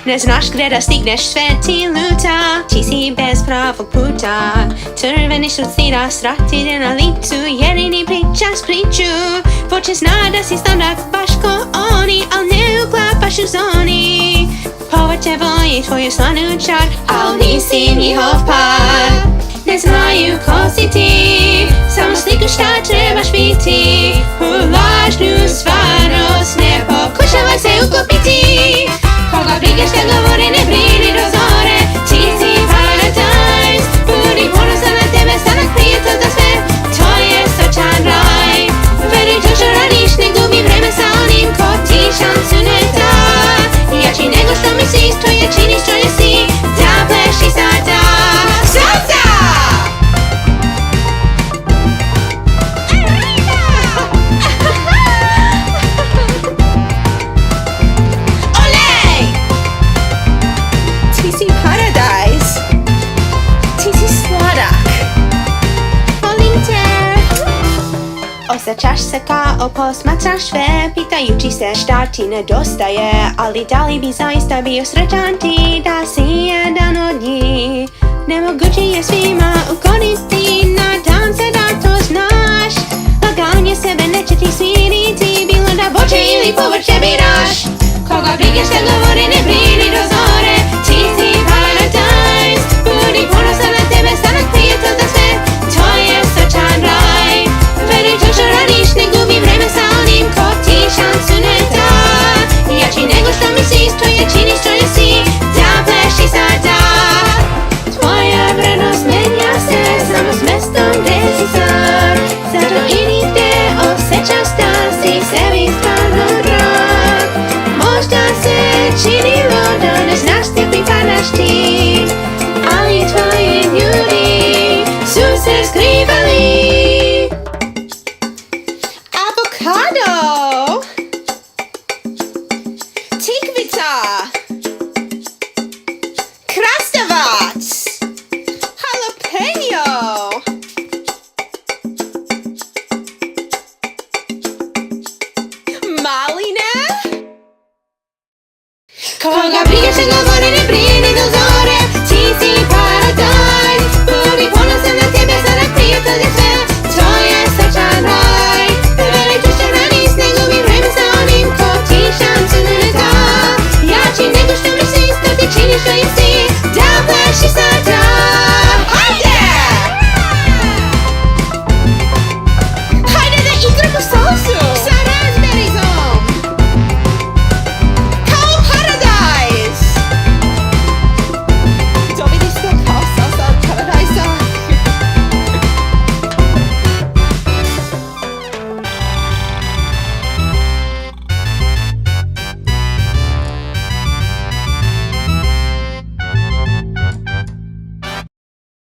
Ne znaš gdje da stigneš, sve ti luta. Ti si bez pravog puta. Crveniš od stida, strah ti ide na licu. Jedini pričaš priču. Voće zna da si sladak baš ko oni, al ne uklapaš u zoni. Povrće voli tvoju slanu čar, al nisi njihov par. Ne znaju ko si ti, samo sliku šta trebaš biti. U lažnu stvarnost ne pokušavaj se uklopiti. Koga briga šta govore, ne brini do zore. Ti si Paradajz, budi ponosan na tebe, sladak prijatelj za sve. To je sočan raj. Veri to što radiš, ne gubi vreme sa onim ko ti šansu ne da. Jači nego što misliš, to je činiš, to je si. Da pleši sada. Salsa! Ti si Paradajz. Ti si sladak. Volim te. Osjećaš se kao posmatraš sve, pitajući se šta ti nedostaje, ali da li bi zaista bio srećan ti da si jedan od njih? Nemoguće je svima ukoristiti, nadam se da to znaš. Laganje sebe neće ti smiriti, bilo da voće ili povrće biraš. Koga briga šta govore, ne brini do zore. Ti si Paradajz, budi ponosan na tebe, sladak prijatelj za sve. To je sočan raj. Veri to što radiš, ne gubi vreme sa onim ko ti šansu ne da. Jači nego što misliš, to je činiš, to je si. Da pleši sada. Tvoja vrednost menja se samo s mestom gde si sad. Zato idi gde osjećaš da si sebi stvarno drag. Možda se činilo da ne znaš gdje pripadaš ti, ali tvoji ljudi su se skrivali